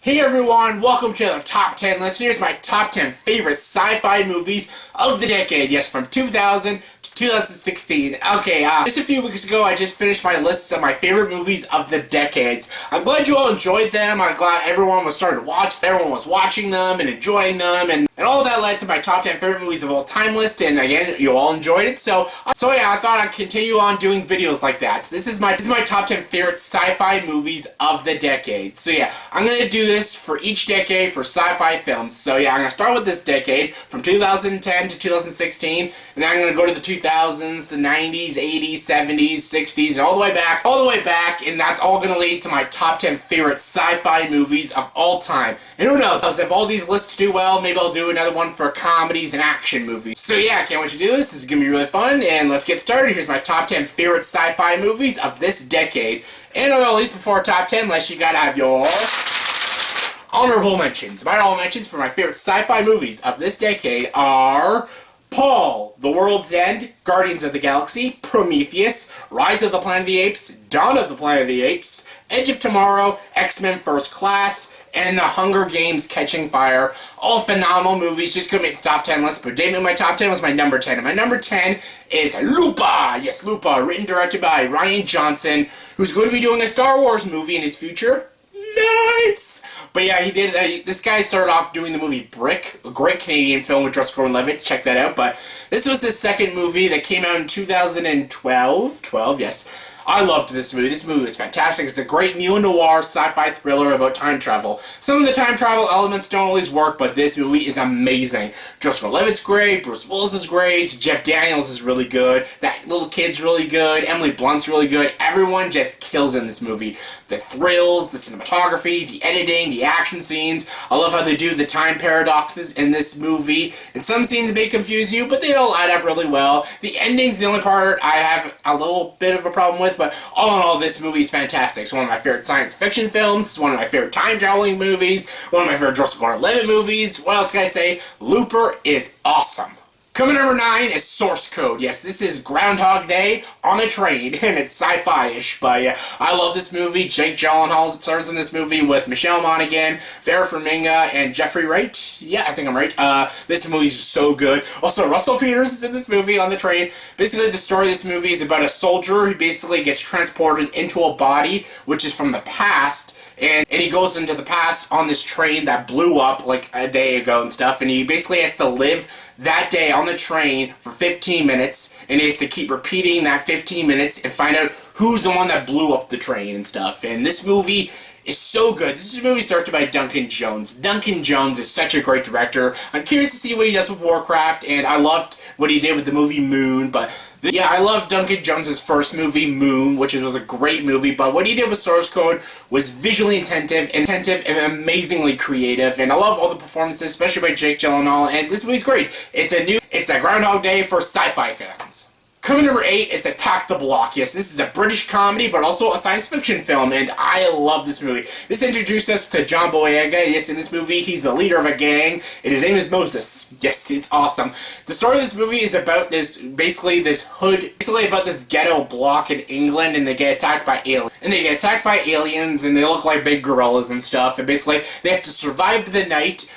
Hey everyone, welcome to the Top 10 list. Here's my top 10 favorite sci-fi movies of the decade. Yes, from 2000 to 2016. Okay, just a few weeks ago I just finished my list of my favorite movies of the decades. I'm glad you all enjoyed them. I'm glad everyone was starting to watch them. Everyone was watching them and enjoying them. And all that led to my top 10 favorite movies of all time list. And again, you all enjoyed it. So yeah, I thought I'd continue on doing videos like that. This is my top 10 favorite sci-fi movies of the decade. So yeah, I'm going to do this for each decade for sci-fi films. So yeah, I'm going to start with this decade from 2010 to 2016, and then I'm going to go to the 2000s, the 90s, 80s, 70s, 60s, and all the way back, and that's all going to lead to my top 10 favorite sci-fi movies of all time. And who knows, if all these lists do well, maybe I'll do another one for comedies and action movies. So yeah, I can't wait to do this. This is going to be really fun, and let's get started. Here's my top 10 favorite sci-fi movies of this decade. And at least before our top 10 list, you gotta have your honorable mentions. My honorable mentions for my favorite sci-fi movies of this decade are Paul, The World's End, Guardians of the Galaxy, Prometheus, Rise of the Planet of the Apes, Dawn of the Planet of the Apes, Edge of Tomorrow, X-Men First Class, and The Hunger Games Catching Fire. All phenomenal movies, just couldn't make the top 10 list, but didn't make my top 10 was my number 10. And my number 10 is Lupa! Yes, Lupa, written and directed by Rian Johnson, who's going to be doing a Star Wars movie in his future. Nice! But yeah, he did, this guy started off doing the movie Brick, a great Canadian film with Joseph Gordon-Levitt, check that out, but this was his second movie that came out in 2012, yes. I loved this movie. This movie was fantastic. It's a great neo-noir sci-fi thriller about time travel. Some of the time travel elements don't always work, but this movie is amazing. Joseph Gordon-Levitt's great, Bruce Willis is great, Jeff Daniels is really good, that little kid's really good, Emily Blunt's really good. Everyone just kills in this movie. The thrills, the cinematography, the editing, the action scenes. I love how they do the time paradoxes in this movie. And some scenes may confuse you, but they all add up really well. The ending's the only part I have a little bit of a problem with, but all in all, this movie is fantastic. It's one of my favorite science fiction films. It's one of my favorite time-traveling movies. One of my favorite Joseph Gordon-Levitt movies. What else can I say? Looper is awesome. Coming number 9 is Source Code. Yes, this is Groundhog Day on a train, and it's sci-fi-ish, but yeah, I love this movie. Jake Gyllenhaal stars in this movie with Michelle Monaghan, Vera Farmiga, and Jeffrey Wright. Yeah, I think I'm right. This movie's so good. Also, Russell Peters is in this movie on the train. Basically, the story of this movie is about a soldier who basically gets transported into a body, which is from the past, and he goes into the past on this train that blew up like a day ago and stuff, and he basically has to live that day on the train for 15 minutes, and he has to keep repeating that 15 minutes and find out who's the one that blew up the train and stuff. And this movie is so good. This is a movie directed by Duncan Jones. Duncan Jones is such a great director. I'm curious to see what he does with Warcraft, and I loved what he did with the movie Moon, but yeah, I love Duncan Jones' first movie, Moon, which was a great movie, but what he did with Source Code was visually attentive and amazingly creative, and I love all the performances, especially by Jake Gyllenhaal, and this movie's great. It's a Groundhog Day for sci-fi fans. Coming number 8 is Attack the Block. Yes, this is a British comedy, but also a science fiction film, and I love this movie. This introduced us to John Boyega. Yes, in this movie, he's the leader of a gang, and his name is Moses. Yes, it's awesome. The story of this movie is about basically about this ghetto block in England, and they get attacked by aliens. And they look like big gorillas and stuff, and basically, they have to survive the night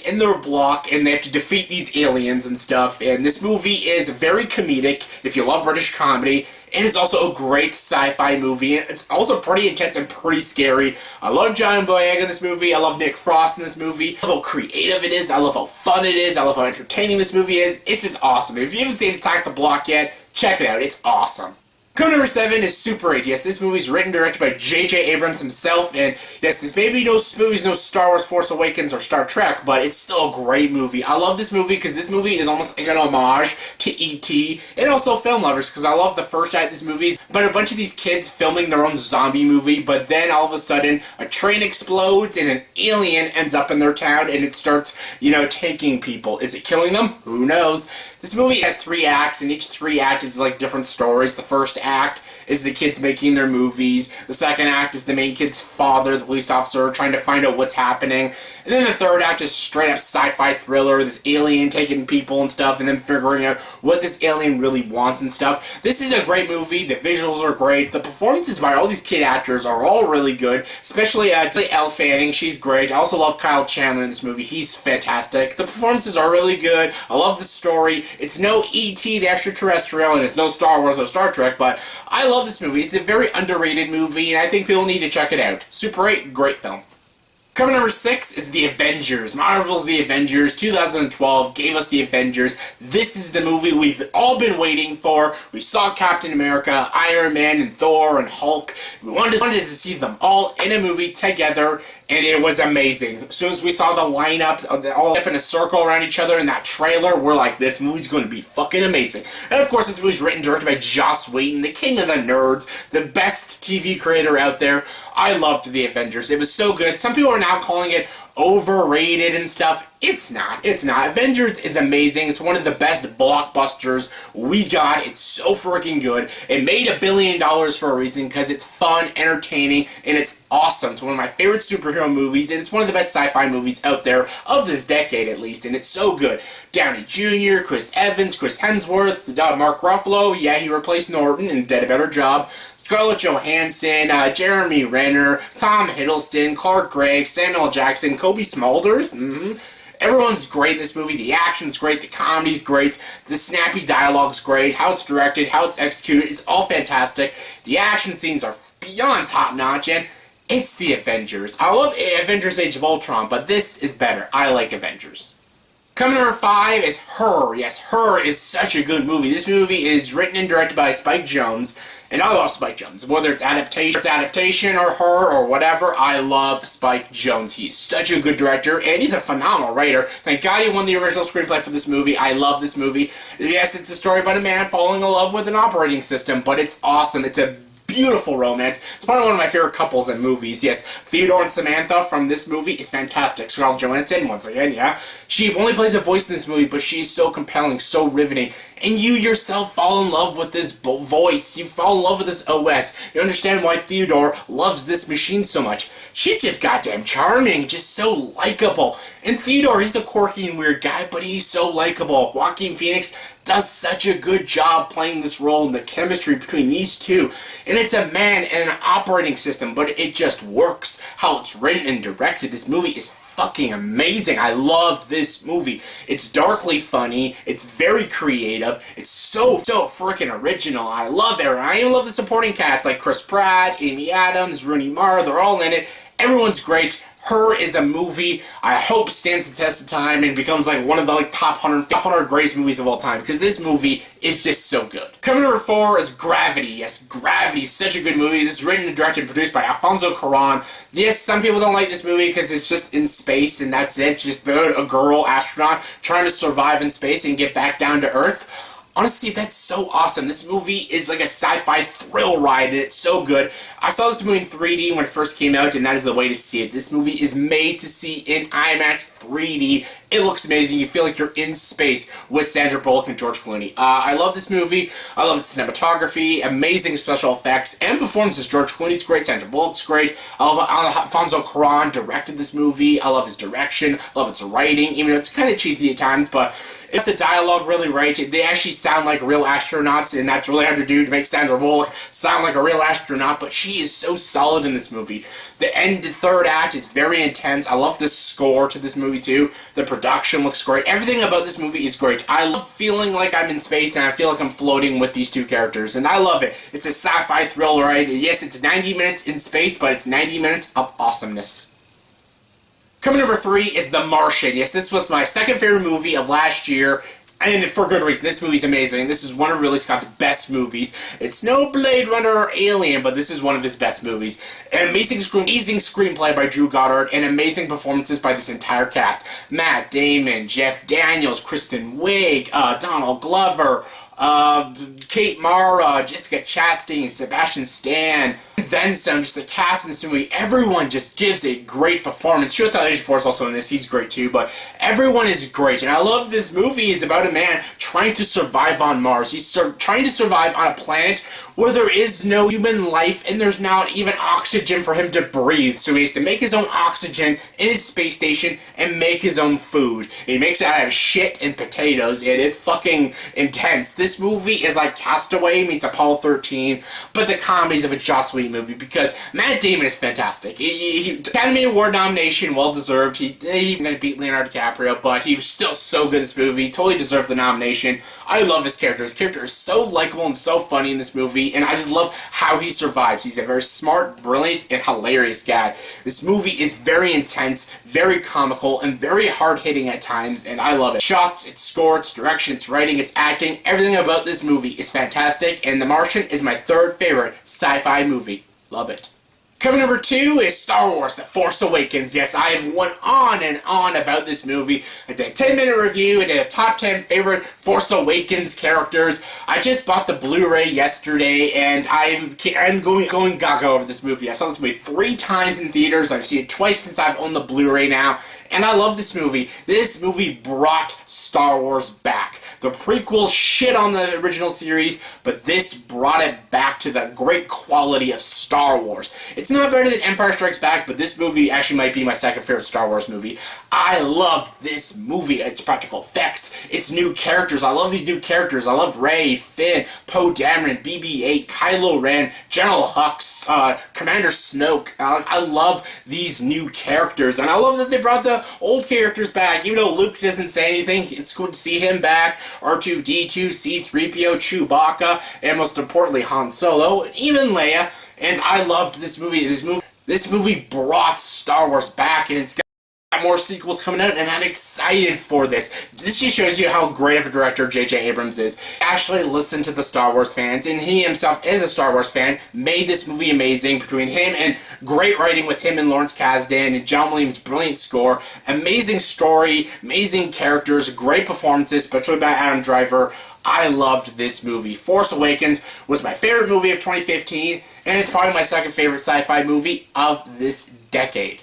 in their block, and they have to defeat these aliens and stuff, and this movie is very comedic. If you love British comedy, and it's also a great sci-fi movie. It's also pretty intense and pretty scary. I love John Boyega in this movie. I love Nick Frost in this movie. I love how creative it is. I love how fun it is. I love how entertaining this movie is. It's just awesome. If you haven't seen Attack the Block yet, check it out. It's awesome. Coming number 7 is Super 8. Yes, this movie's written and directed by J.J. Abrams himself, and yes, this maybe no Star Wars Force Awakens or Star Trek, but it's still a great movie. I love this movie because this movie is almost like an homage to E.T. and also film lovers, because I love the first act of this movie, but a bunch of these kids filming their own zombie movie, but then all of a sudden a train explodes and an alien ends up in their town and it starts, taking people. Is it killing them? Who knows? This movie has 3 acts, and each 3 act is like different stories. The first act is the kids making their movies. The second act is the main kid's father, the police officer, trying to find out what's happening. And then the third act is straight up sci-fi thriller, this alien taking people and stuff, and then figuring out what this alien really wants and stuff. This is a great movie. The visuals are great. The performances by all these kid actors are all really good, especially Elle Fanning. She's great. I also love Kyle Chandler in this movie. He's fantastic. The performances are really good. I love the story. It's no E.T. the extraterrestrial, and it's no Star Wars or Star Trek, but I love this movie. It's a very underrated movie, and I think people need to check it out. Super 8, great film. Coming number 6 is The Avengers. Marvel's The Avengers. 2012 gave us The Avengers. This is the movie we've all been waiting for. We saw Captain America, Iron Man, and Thor, and Hulk. We wanted to see them all in a movie together, and it was amazing. As soon as we saw the lineup, all up in a circle around each other in that trailer, we're like, this movie's going to be fucking amazing. And of course, this movie's written and directed by Joss Whedon, the king of the nerds, the best TV creator out there. I loved The Avengers. It was so good. Some people are now calling it overrated and stuff. It's not. It's not. Avengers is amazing. It's one of the best blockbusters we got. It's so freaking good. It made $1 billion for a reason because it's fun, entertaining, and it's awesome. It's one of my favorite superhero movies, and it's one of the best sci-fi movies out there of this decade, at least, and it's so good. Downey Jr., Chris Evans, Chris Hemsworth, Mark Ruffalo. Yeah, he replaced Norton and did a better job. Scarlett Johansson, Jeremy Renner, Tom Hiddleston, Clark Gregg, Samuel Jackson, Kobe Smulders. Everyone's great in this movie. The action's great, the comedy's great, the snappy dialogue's great, how it's directed, how it's executed, it's all fantastic. The action scenes are beyond top-notch, and it's The Avengers. I love Avengers Age of Ultron, but this is better. I like Avengers. Coming number 5 is Her. Yes, Her is such a good movie. This movie is written and directed by Spike Jonze, and I love Spike Jonze. Whether it's adaptation or Her or whatever, I love Spike Jonze. He's such a good director, and he's a phenomenal writer. Thank God he won the original screenplay for this movie. I love this movie. Yes, it's a story about a man falling in love with an operating system, but it's awesome. It's a beautiful romance. It's probably one of my favorite couples in movies. Yes, Theodore and Samantha from this movie is fantastic. Scarlett Johansson, once again, yeah. She only plays a voice in this movie, but she's so compelling, so riveting. And you yourself fall in love with this voice. You fall in love with this OS. You understand why Theodore loves this machine so much. She's just goddamn charming, just so likable. And Theodore, he's a quirky and weird guy, but he's so likable. Joaquin Phoenix does such a good job playing this role and the chemistry between these two. And it's a man and an operating system, but it just works. How it's written and directed. This movie is fucking amazing. I love this movie. It's darkly funny. It's very creative. It's so freaking original. I love it. I even love the supporting cast like Chris Pratt, Amy Adams, Rooney Mara. They're all in it. Everyone's great. Her is a movie I hope stands the test of time and becomes like one of the top 100 greatest movies of all time, because this movie is just so good. Coming number 4 is Gravity. Yes, Gravity is such a good movie. This is written and directed and produced by Alfonso Cuarón. Yes, some people don't like this movie because it's just in space and that's it. It's just about a girl astronaut trying to survive in space and get back down to Earth. Honestly, that's so awesome. This movie is like a sci-fi thrill ride, and it's so good. I saw this movie in 3D when it first came out, and that is the way to see it. This movie is made to see in IMAX 3D. It looks amazing. You feel like you're in space with Sandra Bullock and George Clooney. I love this movie. I love its cinematography, amazing special effects, and performances. George Clooney's great. Sandra Bullock's great. I love Alfonso Cuarón directed this movie. I love his direction. I love its writing, even though it's kind of cheesy at times, but it's the dialogue really right. They actually sound like real astronauts, and that's really hard to do, to make Sandra Bullock sound like a real astronaut, but she is so solid in this movie. The third act is very intense. I love the score to this movie too. The production looks great. Everything about this movie is great. I love feeling like I'm in space and I feel like I'm floating with these two characters, and I love it. It's a sci-fi thriller, right? Yes, it's 90 minutes in space, but it's 90 minutes of awesomeness. Coming number 3 is The Martian. Yes, this was my second favorite movie of last year, and for good reason. This movie's amazing. This is one of Ridley Scott's best movies. It's no Blade Runner or Alien, but this is one of his best movies. An amazing screenplay by Drew Goddard, and amazing performances by this entire cast. Matt Damon, Jeff Daniels, Kristen Wiig, Donald Glover, Kate Mara, Jessica Chastain, Sebastian Stan, then some. Just the cast in this movie, everyone just gives a great performance. Chiwetel Ejiofor is also in this, he's great too, but everyone is great, and I love this movie. It's about a man trying to survive on Mars. He's trying to survive on a planet where there is no human life and there's not even oxygen for him to breathe, so he has to make his own oxygen in his space station and make his own food. And he makes it out of shit and potatoes, and it's fucking intense. This movie is like Castaway meets Apollo 13, but the comedies of a Joss Whedon movie, because Matt Damon is fantastic. He Academy Award nomination, well deserved. He gonna beat Leonardo DiCaprio, but he was still so good in this movie. Totally deserved the nomination. I love his character. His character is so likable and so funny in this movie, and I just love how he survives. He's a very smart, brilliant, and hilarious guy. This movie is very intense, very comical, and very hard-hitting at times, and I love it. Shots, its score, its direction, its writing, its acting, everything about this movie is fantastic, and The Martian is my third favorite sci-fi movie. Love it. Coming number 2 is Star Wars: The Force Awakens. Yes, I have went on and on about this movie. I did a 10-minute review. I did a top 10 favorite Force Awakens characters. I just bought the Blu-ray yesterday, and I'm going gaga over this movie. I saw this movie 3 times in theaters. I've seen it twice since I've owned the Blu-ray now, and I love this movie. This movie brought Star Wars back. The prequel shit on the original series, but this brought it back to the great quality of Star Wars. It's not better than Empire Strikes Back, but this movie actually might be my second favorite Star Wars movie. I love this movie. Its practical effects, its new characters. I love these new characters. I love Rey, Finn, Poe Dameron, BB-8, Kylo Ren, General Hux, Commander Snoke. I love these new characters, and I love that they brought the old characters back. Even though Luke doesn't say anything, it's good to see him back. R2-D2, C-3PO, Chewbacca, and most importantly Han Solo, and even Leia. And I loved this movie. This movie brought Star Wars back, and it's got more sequels coming out, and I'm excited for this. This just shows you how great of a director J.J. Abrams is. He actually listened to the Star Wars fans, and he himself is a Star Wars fan, made this movie amazing between him and great writing with him and Lawrence Kasdan and John Williams' brilliant score, amazing story, amazing characters, great performances, especially by Adam Driver. I loved this movie. Force Awakens was my favorite movie of 2015, and it's probably my second favorite sci-fi movie of this decade.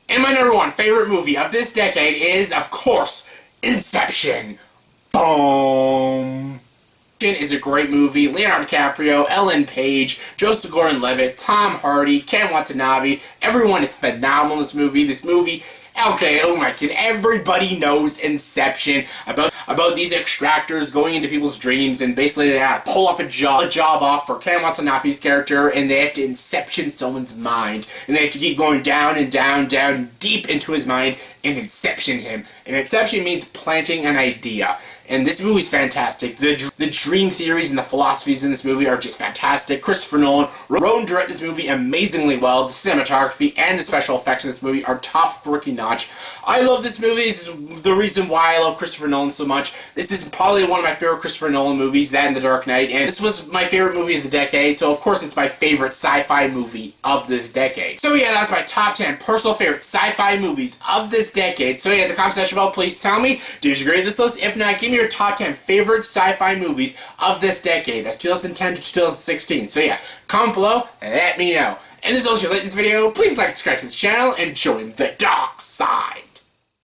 And my number 1 favorite movie of this decade is, of course, Inception. Boom! Inception is a great movie. Leonardo DiCaprio, Ellen Page, Joseph Gordon-Levitt, Tom Hardy, Ken Watanabe. Everyone is phenomenal in this movie. This movie, okay, oh my god, everybody knows Inception, about these extractors going into people's dreams, and basically they have to pull off a job off for Ken Watanabe's character, and they have to inception someone's mind, and they have to keep going down and down, down deep into his mind and inception him. And inception means planting an idea. And this movie's fantastic. The dream theories and the philosophies in this movie are just fantastic. Christopher Nolan wrote and directed this movie amazingly well. The cinematography and the special effects in this movie are top freaking notch. I love this movie. This is the reason why I love Christopher Nolan so much. This is probably one of my favorite Christopher Nolan movies, that and The Dark Knight. And this was my favorite movie of the decade, so of course it's my favorite sci-fi movie of this decade. So yeah, that's my top 10 personal favorite sci-fi movies of this decade. So yeah, in the comment section below, please tell me, did you agree with this list? If not, give me your top 10 favorite sci-fi movies of this decade. That's 2010 to 2016. So yeah, comment below and let me know. And as always, if you like this video, please like and subscribe to this channel and join the dark side.